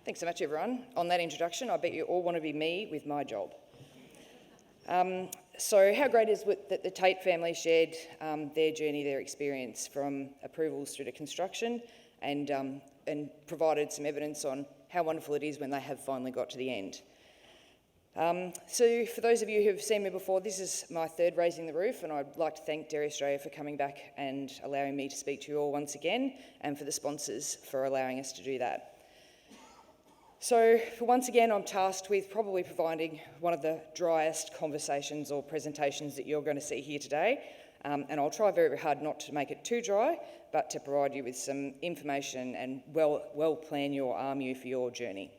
Thanks so much, everyone. On that introduction, I bet you all want to be me with my job. So how great is it that the Tate family shared their journey, their experience from approvals through to construction, and provided some evidence on how wonderful it is when they have finally got to the end. So for those of you who have seen me before, this is my third Raising the Roof, and I'd like to thank Dairy Australia for coming back and allowing me to speak to you all once again, and for the sponsors for allowing us to do that. So for once again, I'm tasked with probably providing one of the driest conversations or presentations that you're going to see here today, and I'll try very, very hard not to make it too dry, but to provide you with some information and well plan your RMU for your journey.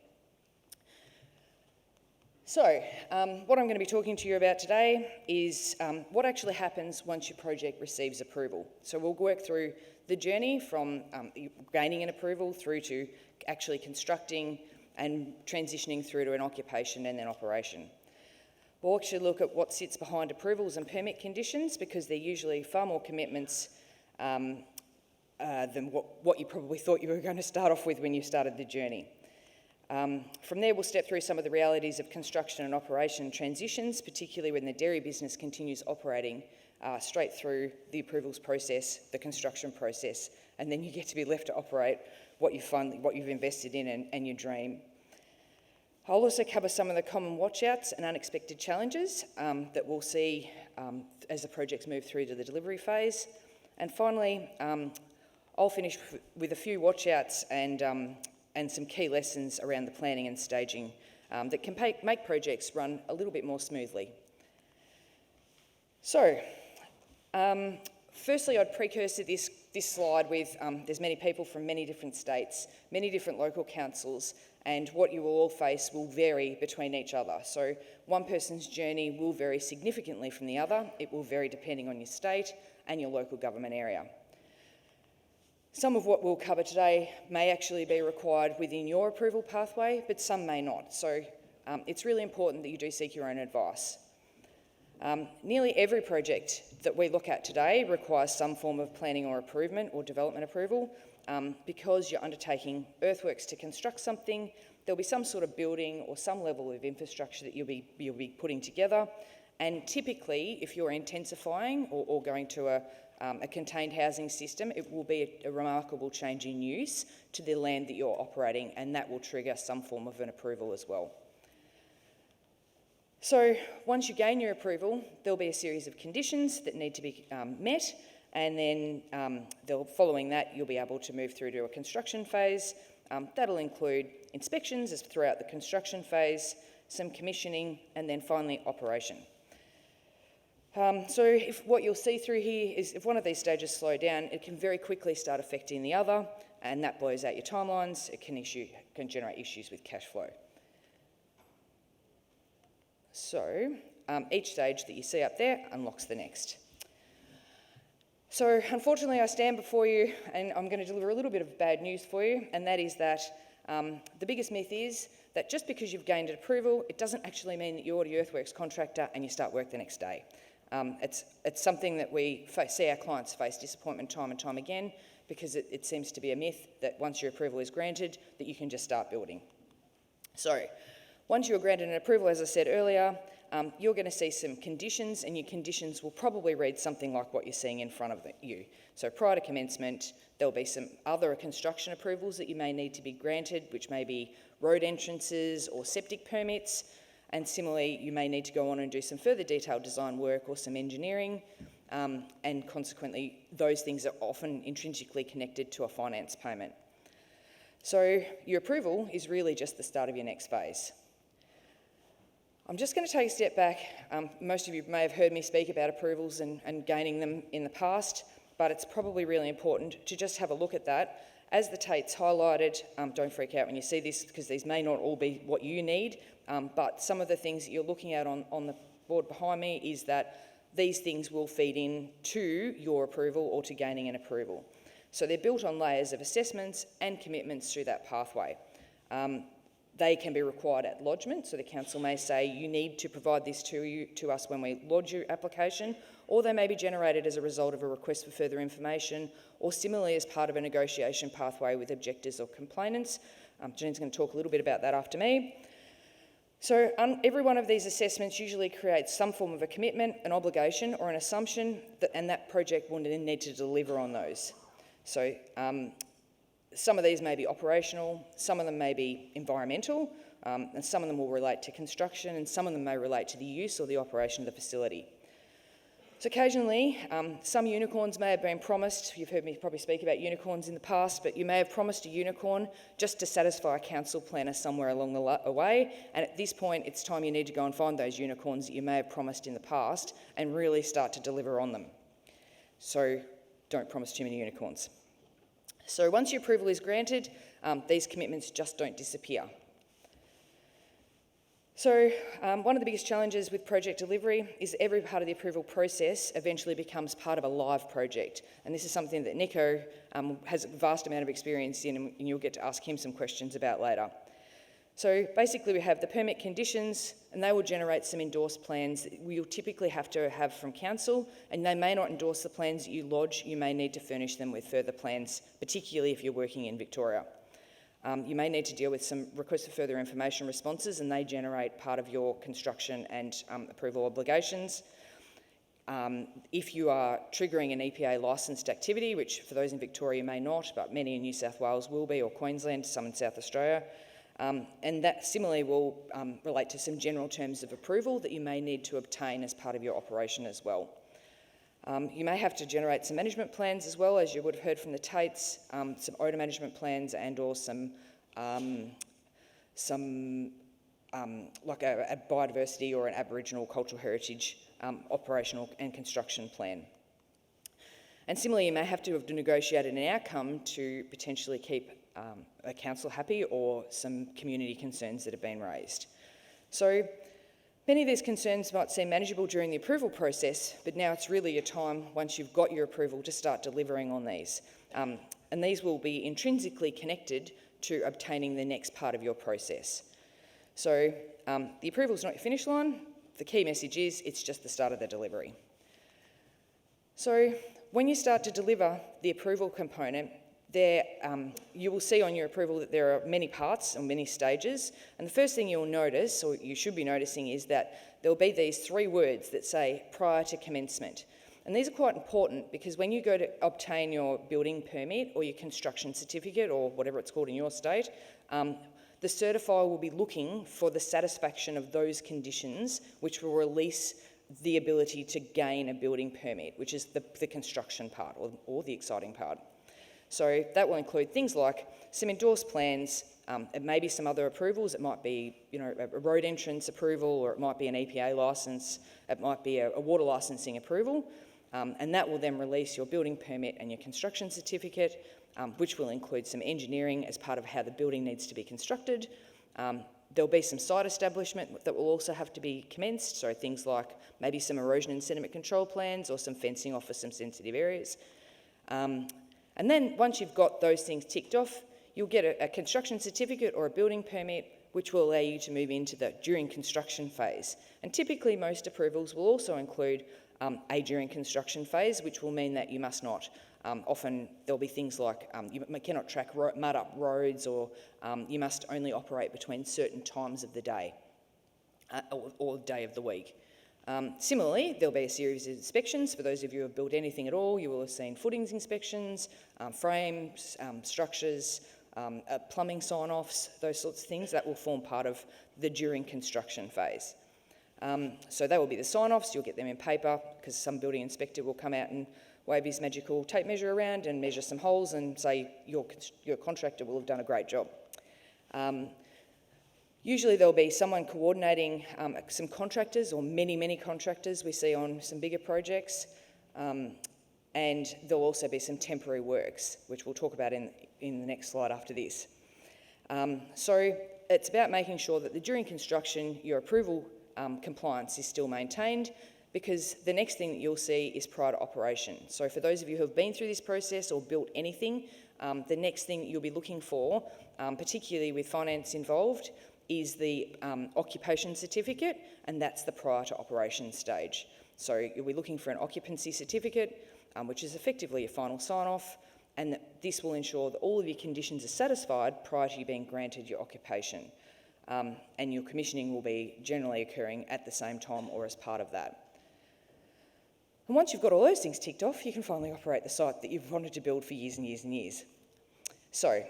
So, what I'm going to be talking to you about today is what actually happens once your project receives approval. So we'll work through the journey from gaining an approval through to actually constructing and transitioning through to an occupation and then operation. We'll actually look at what sits behind approvals and permit conditions, because they're usually far more commitments than what you probably thought you were going to start off with when you started the journey. From there, we'll step through some of the realities of construction and operation transitions, particularly when the dairy business continues operating straight through the approvals process, the construction process, and then you get to be left to operate what you've invested in and your dream. I'll also cover some of the common watchouts and unexpected challenges that we'll see as the projects move through to the delivery phase. And finally, I'll finish with a few watchouts and some key lessons around the planning and staging that can make projects run a little bit more smoothly. So, firstly, I'd precursor this slide with there's many people from many different states, many different local councils, and what you will all face will vary between each other. So one person's journey will vary significantly from the other. It will vary depending on your state and your local government area. Some of what we'll cover today may actually be required within your approval pathway, but some may not. So it's really important that you do seek your own advice. Nearly every project that we look at today requires some form of planning or improvement or development approval. Because you're undertaking earthworks to construct something, there'll be some sort of building or some level of infrastructure that you'll be putting together. And typically, if you're intensifying or going to a contained housing system, it will be a remarkable change in use to the land that you're operating, and that will trigger some form of an approval as well. So once you gain your approval, there'll be a series of conditions that need to be met, and then following that, you'll be able to move through to a construction phase. That'll include inspections throughout the construction phase, some commissioning, and then finally operation. So if what you'll see through here is if one of these stages slow down, it can very quickly start affecting the other, and that blows out your timelines. It can generate issues with cash flow. So each stage that you see up there unlocks the next. So unfortunately, I stand before you and I'm going to deliver a little bit of bad news for you, and that is that the biggest myth is that just because you've gained an approval, it doesn't actually mean that you order your earthworks contractor and you start work the next day. It's something that we see our clients face disappointment time and time again, because it seems to be a myth that once your approval is granted, that you can just start building. So once you're granted an approval, as I said earlier, you're going to see some conditions, and your conditions will probably read something like what you're seeing in front of you. So prior to commencement, there'll be some other construction approvals that you may need to be granted, which may be road entrances or septic permits, and similarly, you may need to go on and do some further detailed design work or some engineering, and consequently, those things are often intrinsically connected to a finance payment. So your approval is really just the start of your next phase. I'm just going to take a step back. Most of you may have heard me speak about approvals and gaining them in the past, but it's probably really important to just have a look at that. As the Tates highlighted, don't freak out when you see this, because these may not all be what you need, but some of the things that you're looking at on the board behind me is that these things will feed in to your approval or to gaining an approval. So they're built on layers of assessments and commitments through that pathway. They can be required at lodgement, so the council may say you need to provide this to us when we lodge your application, or they may be generated as a result of a request for further information, or similarly as part of a negotiation pathway with objectors or complainants, Janine's going to talk a little bit about that after me. So every one of these assessments usually creates some form of a commitment, an obligation or an assumption, and that project will then need to deliver on those. So some of these may be operational, some of them may be environmental, and some of them will relate to construction, and some of them may relate to the use or the operation of the facility. So occasionally, some unicorns may have been promised. You've heard me probably speak about unicorns in the past, but you may have promised a unicorn just to satisfy a council planner somewhere along the way. And at this point, it's time you need to go and find those unicorns that you may have promised in the past and really start to deliver on them. So don't promise too many unicorns. So once your approval is granted, these commitments just don't disappear. So one of the biggest challenges with project delivery is every part of the approval process eventually becomes part of a live project. And this is something that Nico has a vast amount of experience in, and you'll get to ask him some questions about later. So basically we have the permit conditions, and they will generate some endorsed plans that you'll typically have to have from council, and they may not endorse the plans that you lodge. You may need to furnish them with further plans, particularly if you're working in Victoria. You may need to deal with some requests for further information responses, and they generate part of your construction and approval obligations. If you are triggering an EPA licensed activity, which for those in Victoria may not, but many in New South Wales will be, or Queensland, some in South Australia, and that similarly will relate to some general terms of approval that you may need to obtain as part of your operation as well. You may have to generate some management plans as well, as you would have heard from the Tates, some odour management plans and or some like a biodiversity or an Aboriginal cultural heritage operational and construction plan. And similarly, you may have to have negotiated an outcome to potentially keep a council happy or some community concerns that have been raised. So many of these concerns might seem manageable during the approval process, but now it's really your time, once you've got your approval, to start delivering on these. And these will be intrinsically connected to obtaining the next part of your process. So the approval is not your finish line. The key message is it's just the start of the delivery. So when you start to deliver the approval component, you will see on your approval that there are many parts and many stages, and the first thing you'll notice, or you should be noticing, is that there will be these 3 words that say prior to commencement. And these are quite important because when you go to obtain your building permit or your construction certificate or whatever it's called in your state, the certifier will be looking for the satisfaction of those conditions which will release the ability to gain a building permit, which is the construction part or the exciting part. So that will include things like some endorsed plans, it may be some other approvals. It might be, a road entrance approval, or it might be an EPA licence, it might be a water licensing approval, and that will then release your building permit and your construction certificate, which will include some engineering as part of how the building needs to be constructed. There'll be some site establishment that will also have to be commenced, so things like maybe some erosion and sediment control plans or some fencing off for some sensitive areas. And then once you've got those things ticked off, you'll get a construction certificate or a building permit, which will allow you to move into the during construction phase. And typically most approvals will also include a during construction phase, which will mean that you must not, often there'll be things like you cannot track mud up roads, or you must only operate between certain times of the day or day of the week. Similarly, there'll be a series of inspections. For those of you who have built anything at all, you will have seen footings inspections, frames, structures, plumbing sign-offs, those sorts of things. That will form part of the during construction phase. So they will be the sign-offs. You'll get them in paper because some building inspector will come out and wave his magical tape measure around and measure some holes and say your contractor will have done a great job. Usually there'll be someone coordinating some contractors, or many contractors we see on some bigger projects, and there'll also be some temporary works, which we'll talk about in the next slide after this. So it's about making sure that during construction your approval compliance is still maintained, because the next thing that you'll see is prior to operation. So for those of you who have been through this process or built anything, the next thing you'll be looking for, particularly with finance involved, is the occupation certificate, and that's the prior to operation stage. So you'll be looking for an occupancy certificate, which is effectively a final sign-off, and that this will ensure that all of your conditions are satisfied prior to you being granted your occupation. And your commissioning will be generally occurring at the same time or as part of that. And once you've got all those things ticked off, you can finally operate the site that you've wanted to build for years and years and years. So,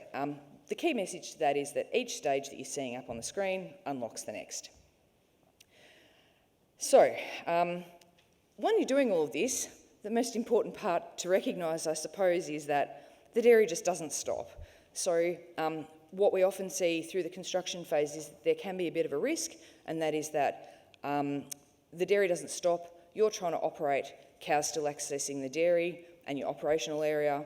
the key message to that is that each stage that you're seeing up on the screen unlocks the next. So, when you're doing all of this, the most important part to recognise, I suppose, is that the dairy just doesn't stop. So, what we often see through the construction phase is that there can be a bit of a risk, and that is that the dairy doesn't stop. You're trying to operate, cows still accessing the dairy and your operational area,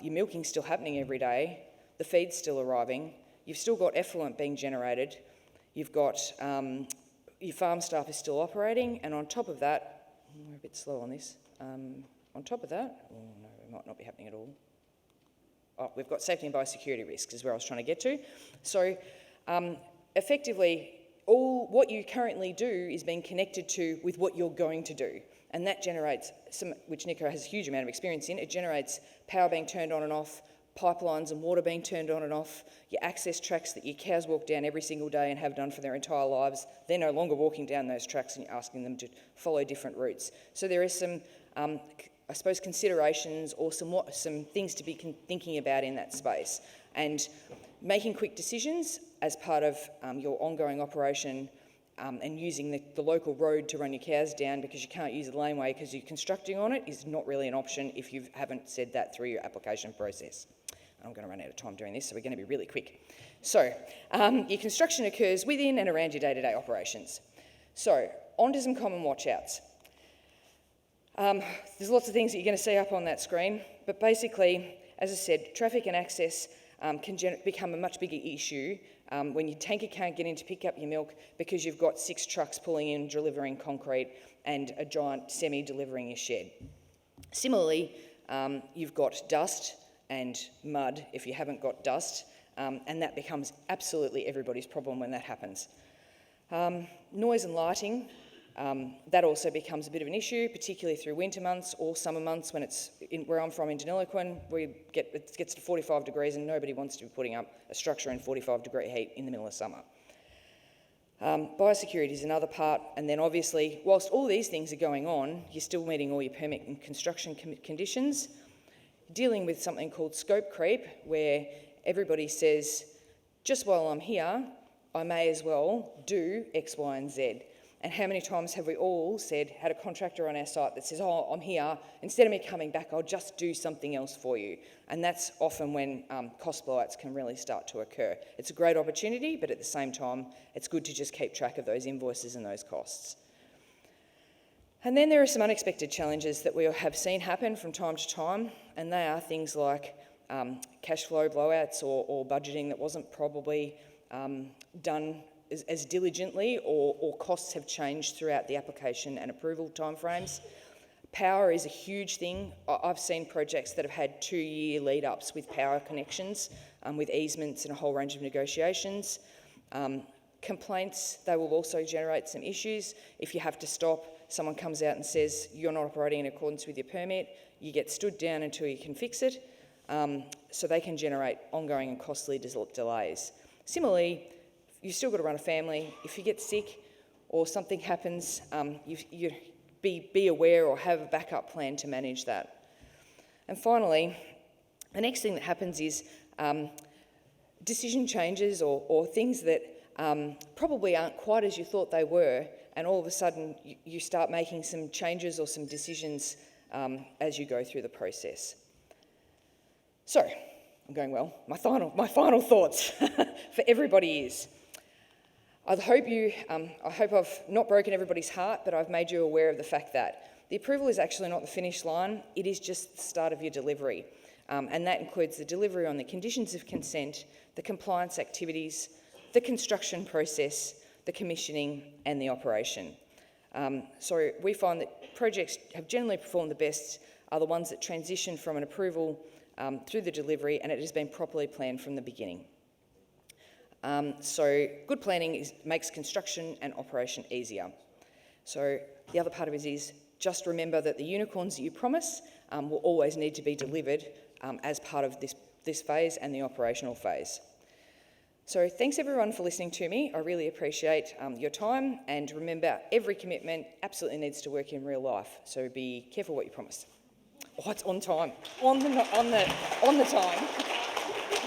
your milking's still happening every day, the feed's still arriving, you've still got effluent being generated, you've got your farm staff is still operating, and on top of that, we're a bit slow on this, on top of that, oh no, it might not be happening at all. Oh, we've got safety and biosecurity risks is where I was trying to get to. So effectively, all what you currently do is being connected to with what you're going to do. And that generates, which Nico has a huge amount of experience in, it generates power being turned on and off, pipelines and water being turned on and off, your access tracks that your cows walk down every single day and have done for their entire lives. They're no longer walking down those tracks and you're asking them to follow different routes. So there is some I suppose, considerations or some things to be thinking about in that space. And making quick decisions as part of your ongoing operation and using the local road to run your cows down because you can't use the laneway because you're constructing on it is not really an option if you haven't said that through your application process. I'm going to run out of time doing this, so we're going to be really quick. So, your construction occurs within and around your day-to-day operations. So, on to some common watchouts. There's lots of things that you're going to see up on that screen, but basically, as I said, traffic and access can become a much bigger issue when your tanker can't get in to pick up your milk because you've got 6 trucks pulling in, delivering concrete, and a giant semi delivering your shed. Similarly, you've got dust and mud if you haven't got dust, and that becomes absolutely everybody's problem when that happens. Noise and lighting. That also becomes a bit of an issue, particularly through winter months or summer months when it's, where I'm from in Deniliquin, it gets to 45 degrees and nobody wants to be putting up a structure in 45-degree heat in the middle of summer. Biosecurity is another part, and then obviously, whilst all these things are going on, you're still meeting all your permit and construction conditions, dealing with something called scope creep, where everybody says, just while I'm here, I may as well do X, Y, and Z. And how many times have we all had a contractor on our site that says, oh, I'm here, instead of me coming back, I'll just do something else for you. And that's often when cost blowouts can really start to occur. It's a great opportunity, but at the same time, it's good to just keep track of those invoices and those costs. And then there are some unexpected challenges that we have seen happen from time to time, and they are things like cash flow blowouts or budgeting that wasn't probably done as diligently, or costs have changed throughout the application and approval timeframes. Power is a huge thing. I've seen projects that have had 2-year lead-ups with power connections, with easements and a whole range of negotiations. Complaints, they will also generate some issues. If you have to stop, someone comes out and says, you're not operating in accordance with your permit, you get stood down until you can fix it. So they can generate ongoing and costly delays. Similarly, you've still got to run a family. If you get sick or something happens, you be aware or have a backup plan to manage that. And finally, the next thing that happens is decision changes or things that probably aren't quite as you thought they were, and all of a sudden you start making some changes or some decisions as you go through the process. So, I'm going well. My final thoughts for everybody is, I hope I've not broken everybody's heart, but I've made you aware of the fact that the approval is actually not the finish line, it is just the start of your delivery. And that includes the delivery on the conditions of consent, the compliance activities, the construction process, the commissioning and the operation. So we find that projects have generally performed the best are the ones that transition from an approval through the delivery, and it has been properly planned from the beginning. So good planning makes construction and operation easier. So the other part of it is just remember that the unicorns that you promise will always need to be delivered as part of this phase and the operational phase. So thanks everyone for listening to me. I really appreciate your time, and remember, every commitment absolutely needs to work in real life. So be careful what you promise. Oh, it's on time, on the time.